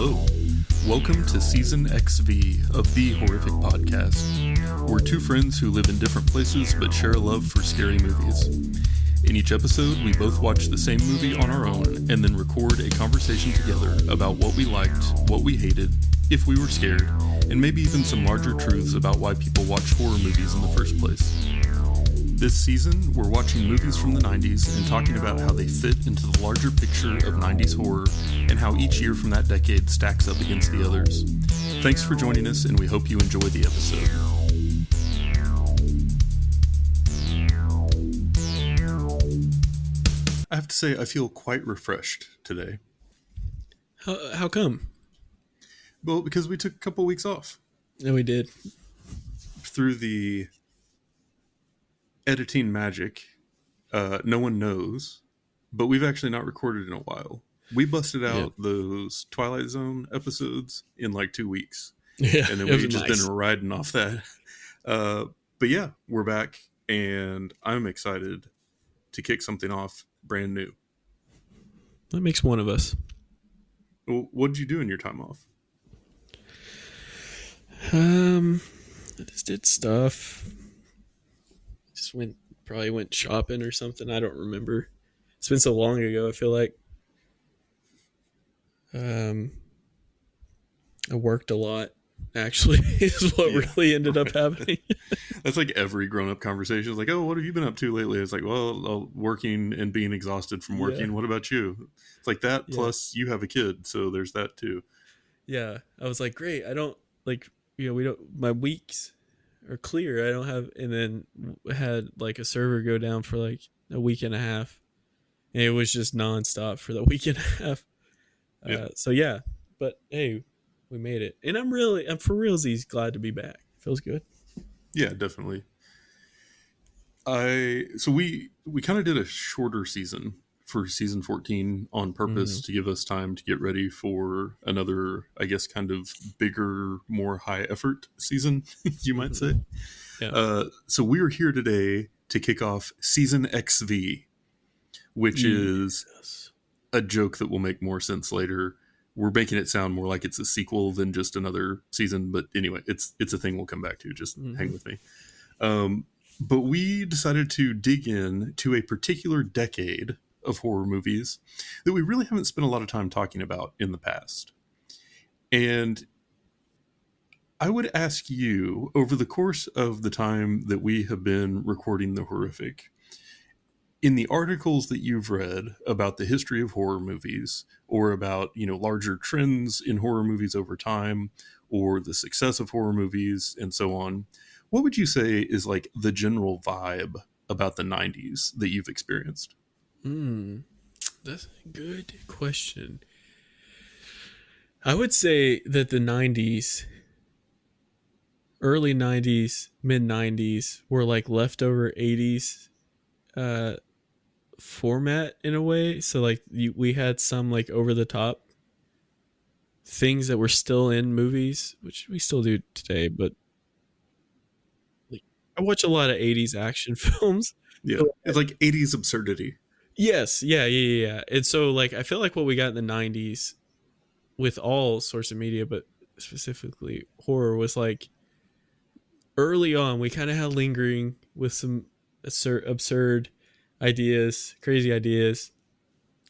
Hello. Welcome to Season XV of the Horrific Podcast. We're two friends who live in different places but share a love for scary movies. In each episode, we both watch the same movie on our own and then record a conversation together about what we liked, what we hated, if we were scared, and maybe even some larger truths about why people watch horror movies in the first place. This season, we're watching movies from the 90s and talking about how they fit into the larger picture of 90s horror and how each year from that decade stacks up against the others. Thanks for joining us, and we hope you enjoy the episode. I have to say, I feel quite refreshed today. How come? Well, because we took a couple weeks off. No, we did. Through the editing magic, no one knows, but we've actually not recorded in a while. We busted out those Twilight Zone episodes in like 2 weeks. Yeah, and then we've just been riding off that. But yeah, we're back, and I'm excited to kick something off brand new. That makes one of us. Well, what did you do in your time off? I just did stuff. Just probably went shopping or something. I don't remember. It's been so long ago. I feel like I worked a lot. Actually, is what really ended up happening. That's like every grown-up conversation. It's like, oh, what have you been up to lately? It's like, well, working and being exhausted from working. Yeah. What about you? It's like that. Yeah. Plus, you have a kid, so there's that too. Yeah, I was like, great. I don't we don't. My weeks are clear. I don't have, and then had like a server go down for like a week and a half, and it was just nonstop for the week and a half. So yeah, but hey, we made it, and I'm for realsies glad to be back. Feels good. Yeah, definitely. So we kind of did a shorter season for season 14 on purpose to give us time to get ready for another, I guess, kind of bigger, more high effort season, you might say. Yeah. So we are here today to kick off season XV, which is a joke that will make more sense later. We're making it sound more like it's a sequel than just another season. But anyway, it's a thing we'll come back to. Just hang with me. But we decided to dig in to a particular decade of horror movies that we really haven't spent a lot of time talking about in the past. And I would ask you, over the course of the time that we have been recording The Horrific, in the articles that you've read about the history of horror movies, or about, larger trends in horror movies over time, or the success of horror movies, and so on, what would you say is like the general vibe about the 90s that you've experienced? That's a good question. I would say that the 90s, early 90s, mid 90s were like leftover 80s format in a way. So like we had some like over the top things that were still in movies, which we still do today, but like I watch a lot of 80s action films. Yeah, so, it's like 80s absurdity. Yes, yeah. And so like I feel like what we got in the 90s with all sorts of media, but specifically horror, was like early on we kind of had lingering with some absurd ideas, crazy ideas,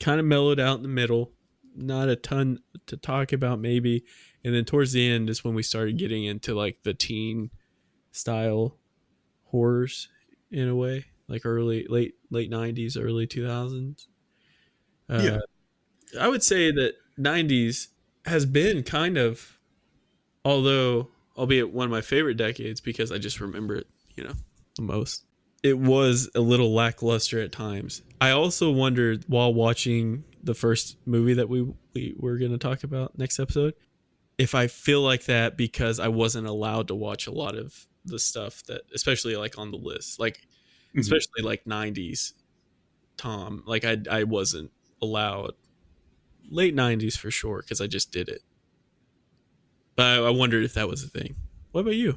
kind of mellowed out in the middle, not a ton to talk about maybe, and then towards the end is when we started getting into like the teen style horrors in a way, like late 90s, early 2000s. I would say that 90s has been kind of, albeit one of my favorite decades because I just remember it, the most. It was a little lackluster at times. I also wondered while watching the first movie that we were going to talk about next episode, if I feel like that because I wasn't allowed to watch a lot of the stuff that, especially like on the list, like especially like 90s Tom, like I wasn't allowed. Late 90s for sure, because I just did it. But I wondered if that was a thing. What about you?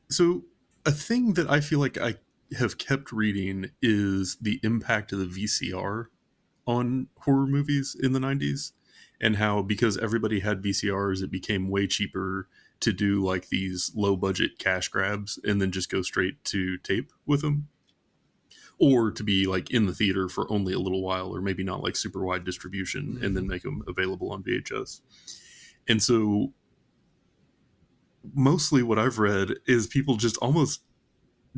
So a thing that I feel like I have kept reading is the impact of the VCR on horror movies in the 90s. and how because everybody had VCRs, it became way cheaper to do like these low budget cash grabs and then just go straight to tape with them, or to be like in the theater for only a little while, or maybe not like super wide distribution, and then make them available on VHS. And so mostly what I've read is people just almost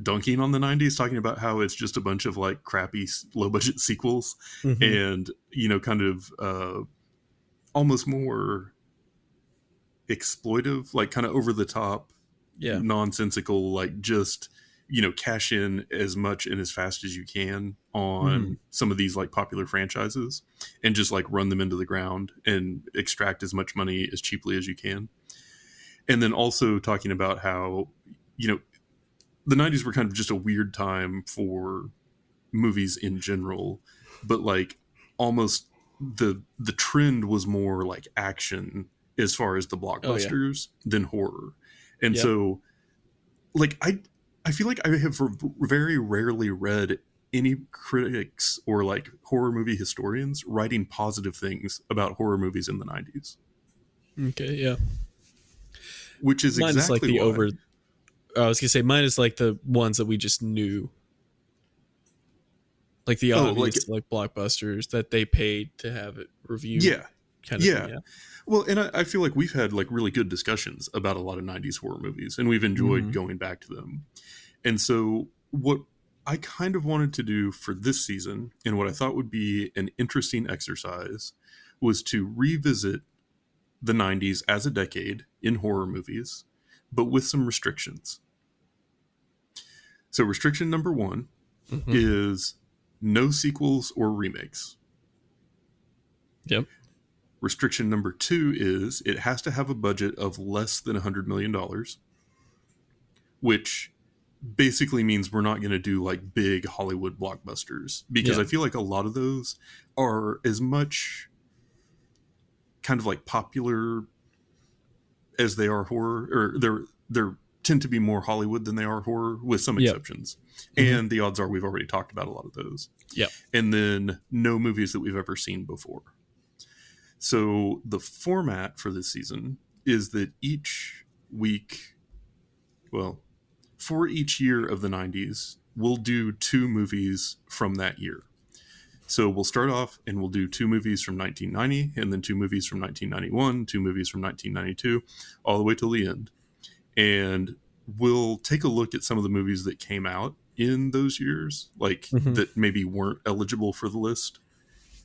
dunking on the 90s, talking about how it's just a bunch of like crappy low budget sequels, and kind of almost more exploitive, like kind of over the top, nonsensical, like just cash in as much and as fast as you can on some of these like popular franchises and just like run them into the ground and extract as much money as cheaply as you can. And then also talking about how the 90s were kind of just a weird time for movies in general, but like almost the trend was more like action as far as the blockbusters than horror. And so like I feel like I have very rarely read any critics or like horror movie historians writing positive things about horror movies in the 90s. Okay, yeah. Which is mine exactly is like the why. I was gonna say mine is like the ones that we just knew, like the obvious like blockbusters that they paid to have it reviewed. Kind of thing, yeah. Well, and I feel like we've had like really good discussions about a lot of 90s horror movies, and we've enjoyed going back to them. And so what I kind of wanted to do for this season, and what I thought would be an interesting exercise, was to revisit the 90s as a decade in horror movies, but with some restrictions. So restriction number 1 is no sequels or remakes. Yep. Restriction number 2 is it has to have a budget of less than $100 million, which basically means we're not going to do like big Hollywood blockbusters, because I feel like a lot of those are as much kind of like popular as they are horror, or they're tend to be more Hollywood than they are horror, with some exceptions. And the odds are we've already talked about a lot of those. And then no movies that we've ever seen before. So the format for this season is that each week, well, for each year of the 90s, we'll do 2 movies from that year. So we'll start off and we'll do 2 movies from 1990, and then 2 movies from 1991, 2 movies from 1992, all the way till the end. And we'll take a look at some of the movies that came out in those years, like that maybe weren't eligible for the list,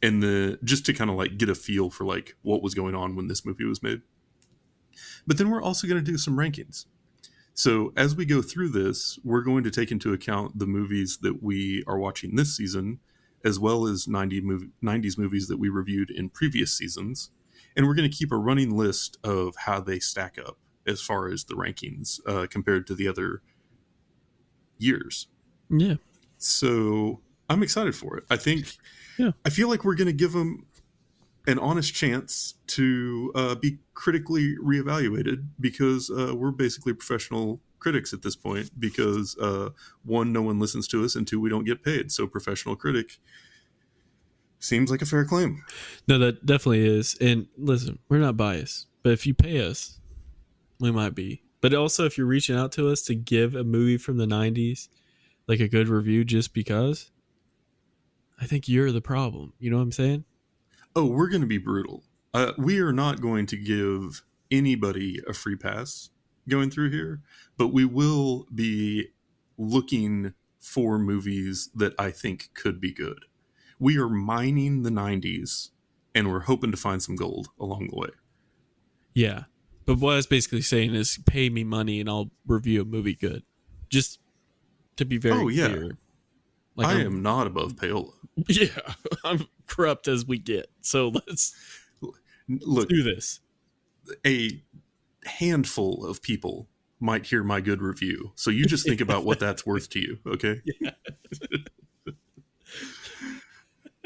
and just to kind of like get a feel for like what was going on when this movie was made. But then we're also going to do some rankings. So as we go through this, we're going to take into account the movies that we are watching this season, as well as 90s movies that we reviewed in previous seasons. And we're going to keep a running list of how they stack up as far as the rankings compared to the other years. Yeah. So I'm excited for it. I feel like we're going to give them an honest chance to be critically reevaluated, because we're basically professional critics at this point, because 1, no one listens to us, and 2, we don't get paid. So professional critic seems like a fair claim. No, that definitely is. And listen, we're not biased, but if you pay us, we might be. But also, if you're reaching out to us to give a movie from the 90s like a good review just because, I think you're the problem. You know what I'm saying? Oh, we're going to be brutal. We are not going to give anybody a free pass going through here, but we will be looking for movies that I think could be good. We are mining the 90s, and we're hoping to find some gold along the way. Yeah. But what I was basically saying is pay me money and I'll review a movie good. Just to be very clear. Like I am not above payola. Yeah. I'm corrupt as we get. So let's do this. A handful of people might hear my good review. So you just think about what that's worth to you, okay? Yeah.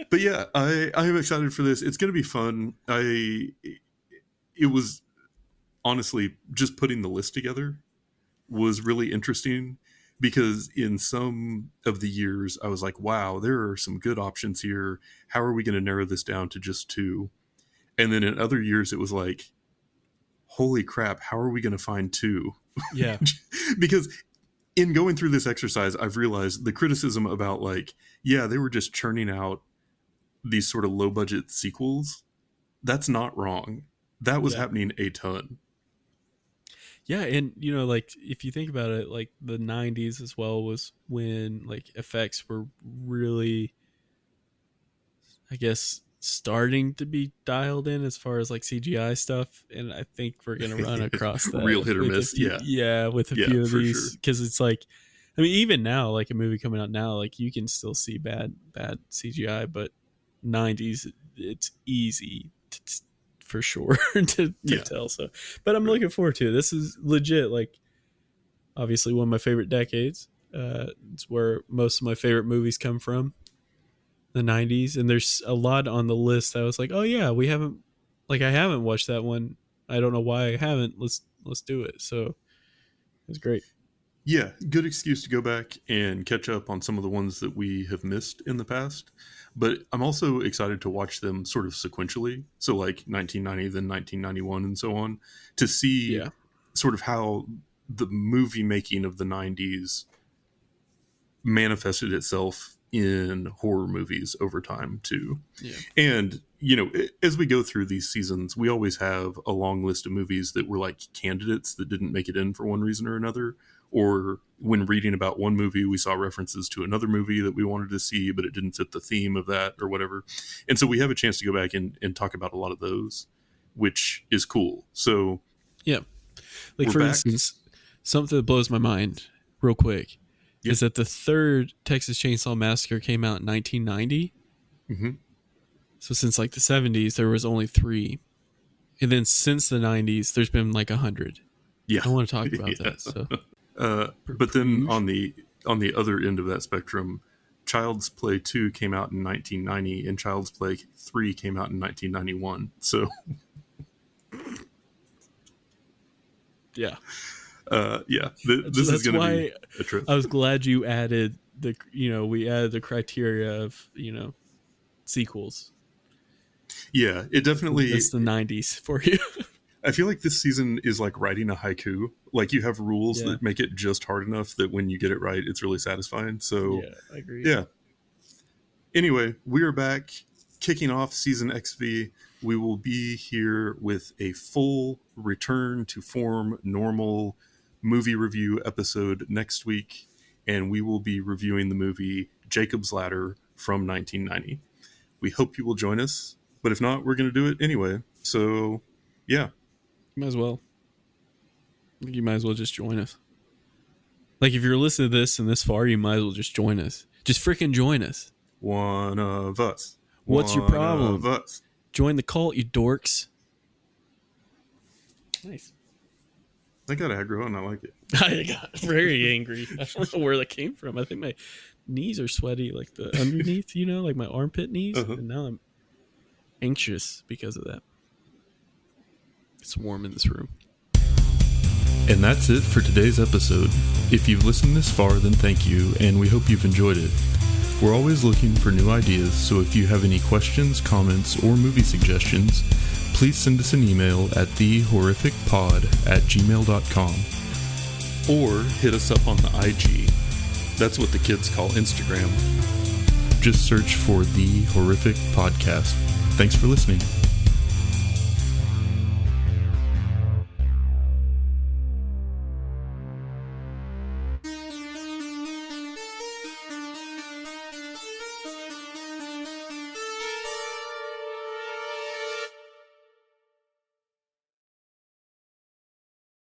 But yeah, I am excited for this. It's going to be fun. It was honestly just putting the list together was really interesting, because in some of the years I was like, wow, there are some good options here. How are we going to narrow this down to just 2? And then in other years, it was like, holy crap, how are we going to find 2? Yeah. Because in going through this exercise, I've realized the criticism about like, yeah, they were just churning out these sort of low budget sequels. That's not wrong. That was happening a ton. Yeah, and you know, like if you think about it, like the 90s as well was when like effects were really, I guess, starting to be dialed in as far as like CGI stuff, and I think we're gonna run across that Real hit or miss. With a few of these, sure. because it's like, I mean, even now, like a movie coming out now, like you can still see bad CGI, but 90s, it's easy for sure to tell. So, but I'm looking forward to it. This is legit, like obviously one of my favorite decades. It's where most of my favorite movies come from, the 90s, and there's a lot on the list I was like, oh yeah, I haven't watched that one. I don't know why I haven't. Let's do it. So it's great. Yeah, good excuse to go back and catch up on some of the ones that we have missed in the past. But I'm also excited to watch them sort of sequentially. So like 1990, then 1991, and so on, to see sort of how the movie making of the 90s manifested itself in horror movies over time too. Yeah. And, you know, as we go through these seasons, we always have a long list of movies that were like candidates that didn't make it in for one reason or another. Or when reading about one movie, we saw references to another movie that we wanted to see, but it didn't fit the theme of that or whatever. And so we have a chance to go back and talk about a lot of those, which is cool. So yeah, like for instance, something that blows my mind real quick is that the third Texas Chainsaw Massacre came out in 1990. Mm-hmm. So since like the 70s, there was only 3. And then since the 90s, there's been like 100. Yeah. I want to talk about that. So. But then on the other end of that spectrum, Child's Play 2 came out in 1990 and Child's Play 3 came out in 1991. So yeah. This is going to be a trip. I was glad you added we added the criteria of, sequels. Yeah, it definitely... That's the 90s for you. I feel like this season is like writing a haiku. Like you have rules that make it just hard enough that when you get it right, it's really satisfying. So yeah, I agree. Yeah. Anyway, we are back kicking off season XV. We will be here with a full return to form normal movie review episode next week. And we will be reviewing the movie Jacob's Ladder from 1990. We hope you will join us, but if not, we're going to do it anyway. So yeah. You might as well. I think you might as well just join us. Like, if you're listening to this and this far, you might as well just join us. Just freaking join us. One of us. What's your problem? One of us. Join the cult, you dorks. Nice. I got aggro and I like it. I got very angry. I don't know where that came from. I think my knees are sweaty, like the underneath, like my armpit knees. Uh-huh. And now I'm anxious because of that. It's warm in this room. And that's it for today's episode. If you've listened this far, then thank you, and we hope you've enjoyed it. We're always looking for new ideas, so if you have any questions, comments, or movie suggestions, please send us an email at thehorrificpod@gmail.com or hit us up on the IG. That's what the kids call Instagram. Just search for The Horrific Podcast. Thanks for listening.